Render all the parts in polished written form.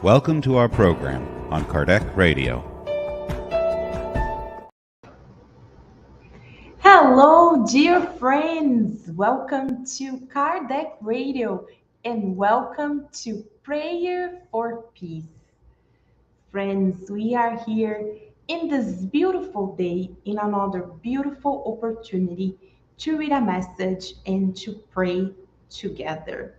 Welcome to our program on Kardec Radio. Hello, dear friends. Welcome to Kardec Radio and welcome to Prayer for Peace. Friends, we are here in this beautiful day in another beautiful opportunity to read a message and to pray together.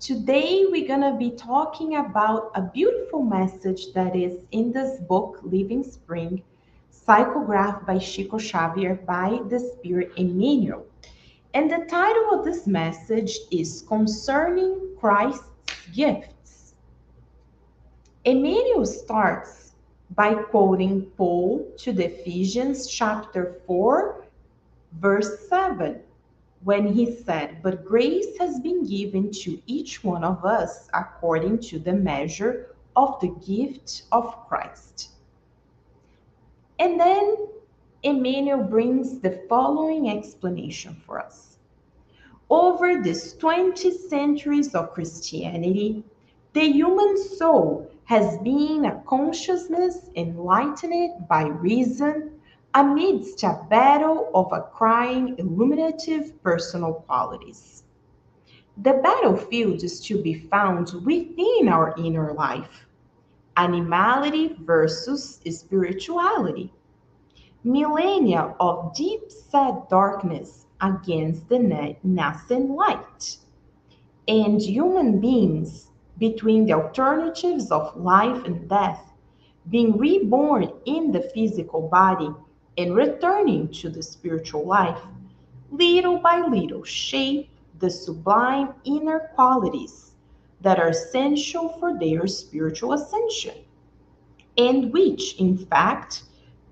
Today, we're going to be talking about a beautiful message that is in this book, Living Spring, psychographed by Chico Xavier by the Spirit Emmanuel. And the title of this message is Concerning Christ's Gifts. Emmanuel starts by quoting Paul to the Ephesians chapter 4, verse 7. When he said, "But grace has been given to each one of us according to the measure of the gift of Christ." And then Emmanuel brings the following explanation for us. Over these 20 centuries of Christianity, the human soul has been a consciousness enlightened by reason, amidst a battle of acquiring illuminative personal qualities. The battlefield is to be found within our inner life. Animality versus spirituality. Millennia of deep-set darkness against the nascent light. And human beings between the alternatives of life and death, being reborn in the physical body and returning to the spiritual life, little by little shape the sublime inner qualities that are essential for their spiritual ascension, and which, in fact,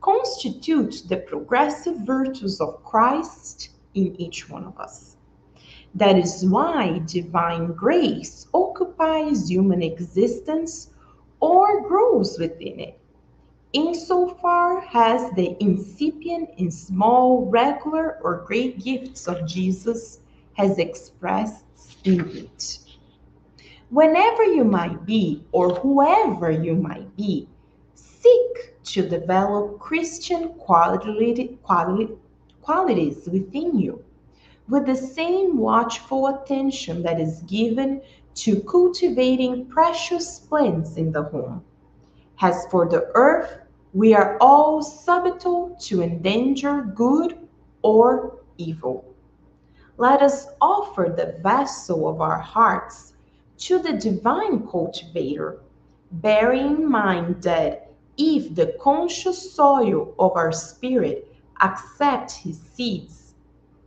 constitute the progressive virtues of Christ in each one of us. That is why divine grace occupies human existence or grows within it, insofar as the incipient and small, regular or great gifts of Jesus has expressed in it. Whenever you might be, or whoever you might be, seek to develop Christian qualities within you, with the same watchful attention that is given to cultivating precious plants in the home. As for the earth, we are all subtle to endanger good or evil. Let us offer the vessel of our hearts to the divine cultivator, bearing in mind that if the conscious soil of our spirit accepts his seeds,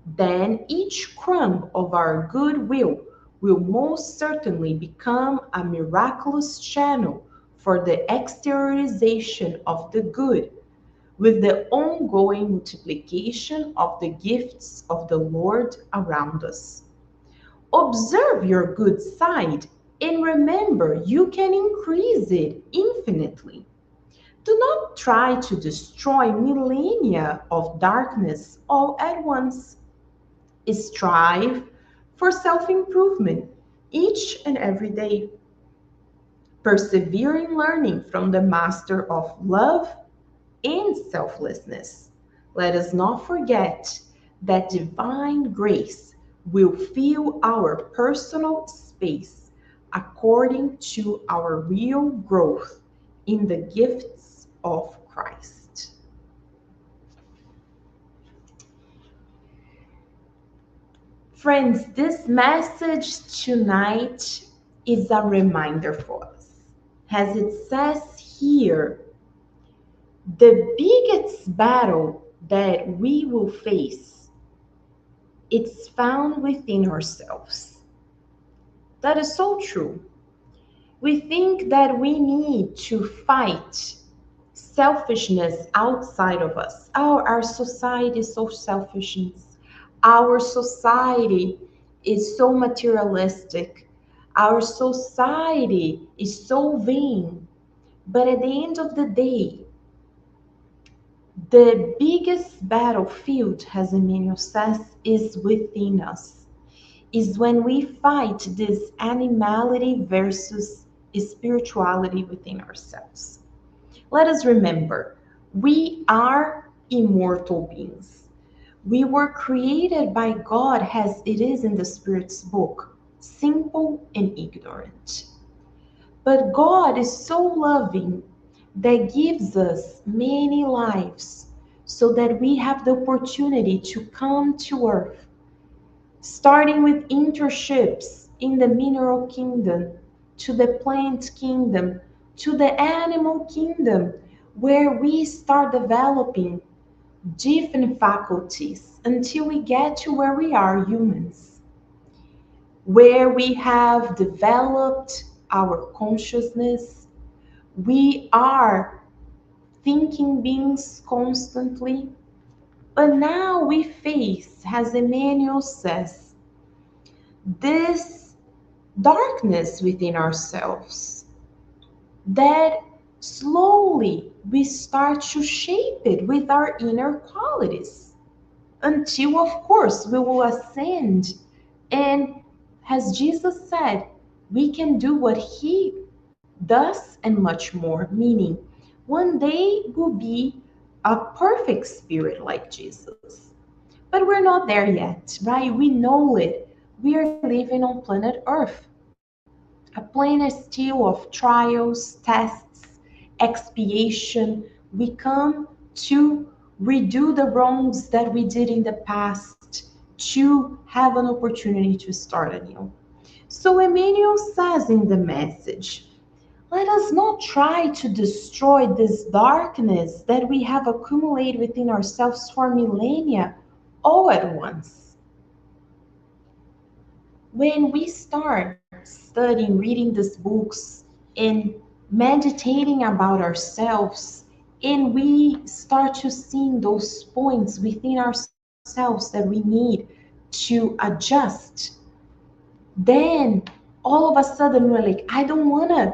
then each crumb of our goodwill will most certainly become a miraculous channel for the exteriorization of the good, with the ongoing multiplication of the gifts of the Lord around us. Observe your good side and remember you can increase it infinitely. Do not try to destroy millennia of darkness all at once. Strive for self-improvement each and every day. Persevere in learning from the master of love and selflessness. Let us not forget that divine grace will fill our personal space according to our real growth in the gifts of Christ. Friends, this message tonight is a reminder for us. As it says here, the biggest battle that we will face, it's found within ourselves. That is so true. We think that we need to fight selfishness outside of us. Our society is so selfish. Our society is so materialistic. Our society is so vain. But at the end of the day, the biggest battlefield, as Emmanuel says, is within us. Is when we fight this animality versus spirituality within ourselves. Let us remember, we are immortal beings. We were created by God as it is in the Spirit's book, simple and ignorant. But God is so loving that gives us many lives so that we have the opportunity to come to earth, starting with internships in the mineral kingdom, to the plant kingdom, to the animal kingdom, where we start developing different faculties until we get to where we are humans, where we have developed our consciousness. We are thinking beings constantly, but now we face, as Emmanuel says, this darkness within ourselves that slowly we start to shape it with our inner qualities until, of course, we will ascend. And as Jesus said, we can do what he does and much more, meaning one day we'll be a perfect spirit like Jesus. But we're not there yet, right? We know it. We are living on planet Earth, a planet still of trials, tests, expiation. We come to redo the wrongs that we did in the past to have an opportunity to start anew. So Emmanuel says in the message, let us not try to destroy this darkness that we have accumulated within ourselves for millennia all at once. When we start studying, reading these books, and meditating about ourselves, and we start to see those points within ourselves that we need to adjust, then all of a sudden we're like, I don't want to,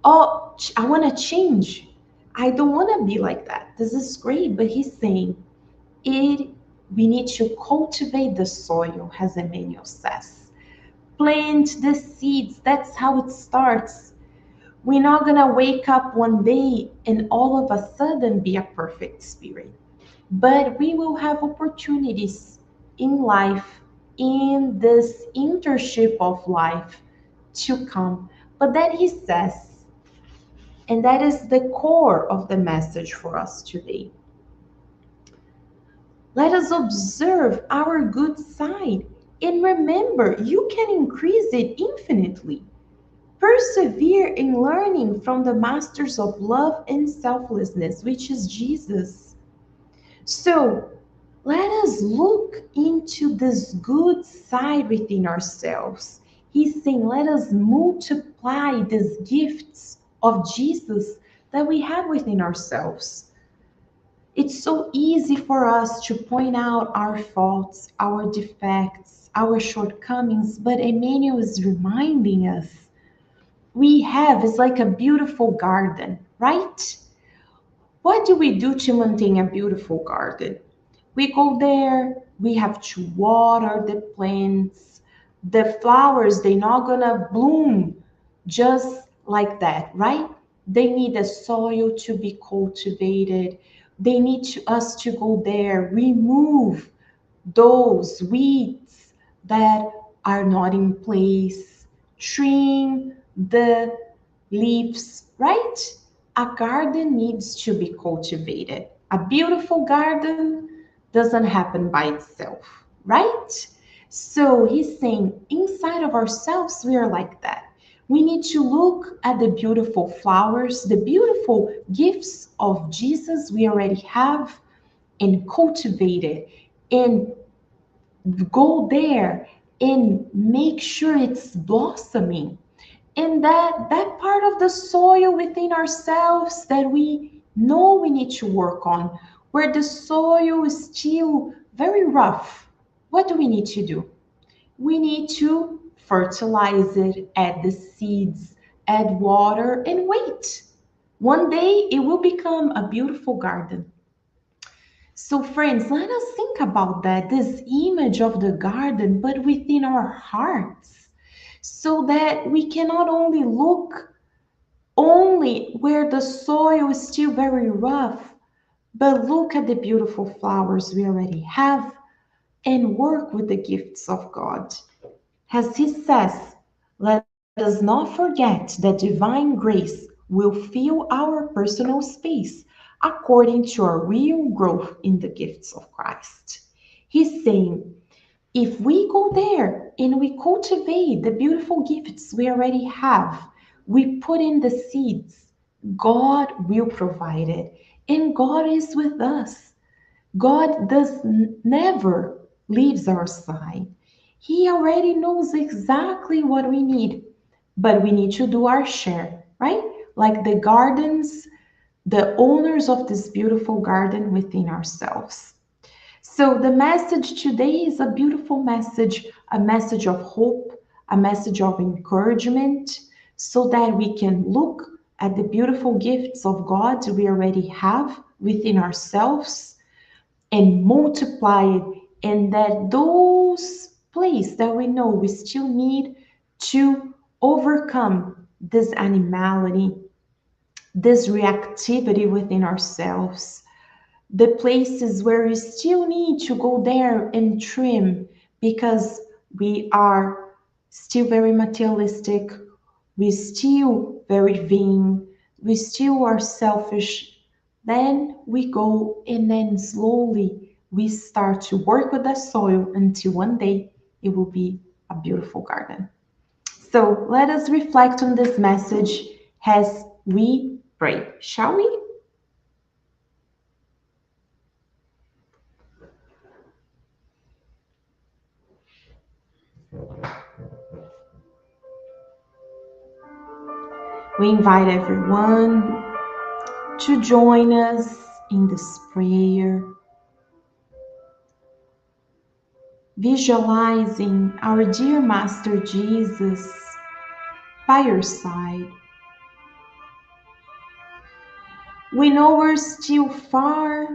I want to change. I don't want to be like that. This is great, but he's saying it. We need to cultivate the soil, as Emmanuel says. Plant the seeds. That's how it starts. We're not going to wake up one day and all of a sudden be a perfect spirit. But we will have opportunities in life, in this internship of life to come. But then he says, and that is the core of the message for us today. Let us observe our good side and remember you can increase it infinitely. Persevere in learning from the masters of love and selflessness, which is Jesus. So let us look into this good side within ourselves. He's saying, let us multiply these gifts of Jesus that we have within ourselves. It's so easy for us to point out our faults, our defects, our shortcomings, but Emmanuel is reminding us we have is like a beautiful garden, right? What do we do to maintain a beautiful garden? We go there, we have to water the plants. The flowers, they're not gonna bloom just like that, right? They need the soil to be cultivated. They need us to go there, remove those weeds that are not in place, trim the leaves, right? A garden needs to be cultivated. A beautiful garden doesn't happen by itself, right? So he's saying inside of ourselves, we are like that. We need to look at the beautiful flowers, the beautiful gifts of Jesus we already have, and cultivate it and go there and make sure it's blossoming. And that part of the soil within ourselves that we know we need to work on, where the soil is still very rough, what do we need to do? We need to fertilize it, add the seeds, add water, and wait. One day it will become a beautiful garden. So, friends, let us think about that, this image of the garden, but within our hearts, so that we can not only look only where the soil is still very rough. But look at the beautiful flowers we already have and work with the gifts of God. As he says, let us not forget that divine grace will fill our personal space according to our real growth in the gifts of Christ. He's saying, if we go there and we cultivate the beautiful gifts we already have, we put in the seeds, God will provide it. And God is with us. God does never leaves our side. He already knows exactly what we need, but we need to do our share, right? Like the gardens, the owners of this beautiful garden within ourselves. So the message today is a beautiful message, a message of hope, a message of encouragement, so that we can look at the beautiful gifts of God we already have within ourselves and multiply it, and that those places that we know we still need to overcome this animality, this reactivity within ourselves, the places where we still need to go there and trim because we are still very materialistic, we still very vain, we still are selfish. Then we go and then slowly we start to work with the soil until one day it will be a beautiful garden. So let us reflect on this message as we pray, shall we? We invite everyone to join us in this prayer, visualizing our dear Master Jesus by your side. We know we're still far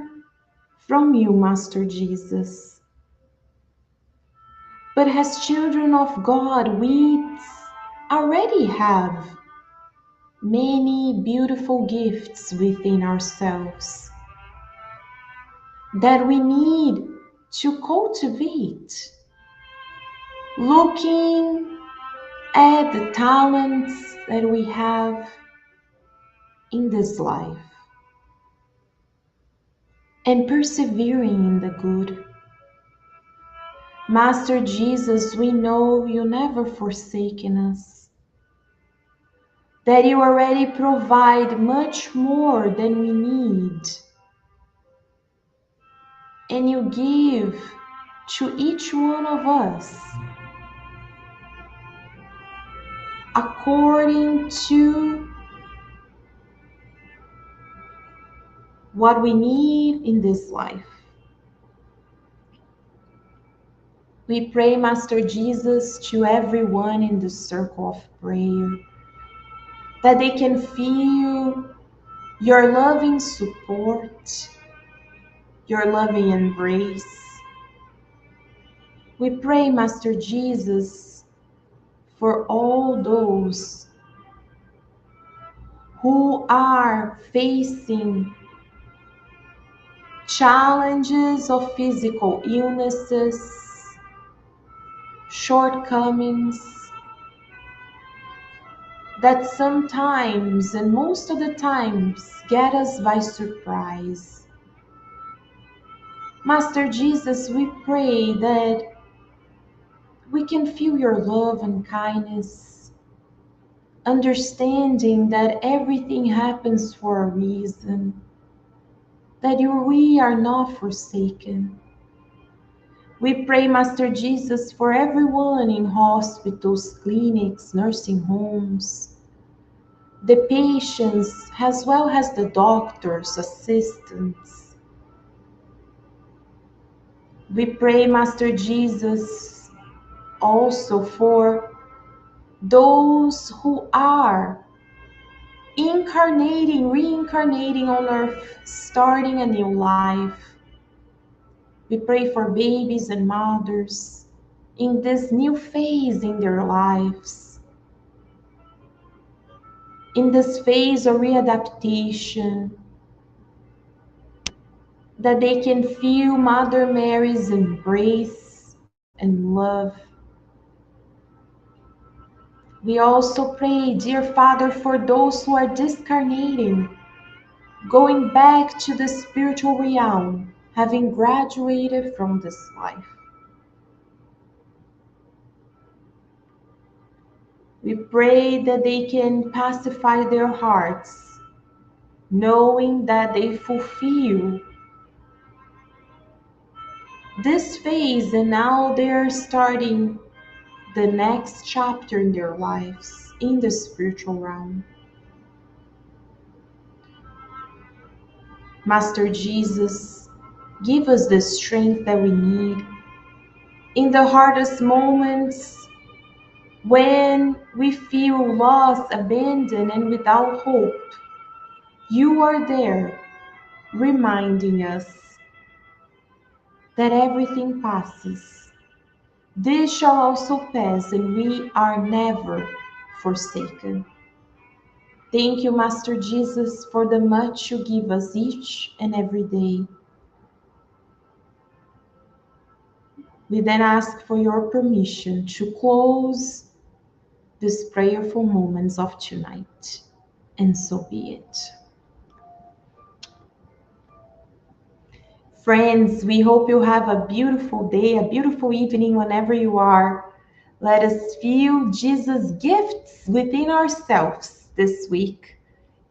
from you, Master Jesus, but as children of God, we already have many beautiful gifts within ourselves that we need to cultivate. Looking at the talents that we have in this life and persevering in the good. Master Jesus, we know you never forsaken us, that you already provide much more than we need, and you give to each one of us according to what we need in this life. We pray, Master Jesus, to everyone in the circle of prayer, that they can feel your loving support, your loving embrace. We pray, Master Jesus, for all those who are facing challenges of physical illnesses, shortcomings, that sometimes and most of the times get us by surprise. Master Jesus, we pray that we can feel your love and kindness, understanding that everything happens for a reason, that we are not forsaken. We pray, Master Jesus, for everyone in hospitals, clinics, nursing homes, the patients, as well as the doctors, assistants. We pray, Master Jesus, also for those who are reincarnating on earth, starting a new life. We pray for babies and mothers in this new phase in their lives. in this phase of readaptation, that they can feel Mother Mary's embrace and love. We also pray, dear Father, for those who are discarnating, going back to the spiritual realm, having graduated from this life. We pray that they can pacify their hearts, knowing that they fulfill this phase and now they're starting the next chapter in their lives in the spiritual realm. Master Jesus, give us the strength that we need in the hardest moments when we feel lost, abandoned, and without hope. You are there reminding us that everything passes. This shall also pass, and we are never forsaken. Thank you, Master Jesus, for the much you give us each and every day. We then ask for your permission to close these prayerful moments of tonight, and so be it. Friends, we hope you have a beautiful day, a beautiful evening whenever you are. Let us feel Jesus' gifts within ourselves this week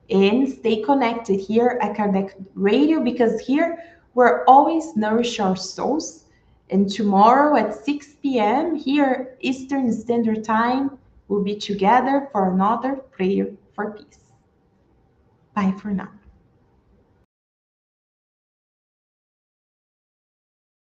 and stay connected here at Kardec Radio, because here we're always nourish our souls. And tomorrow at 6 p.m. here Eastern Standard Time, we'll be together for another prayer for peace. Bye for now.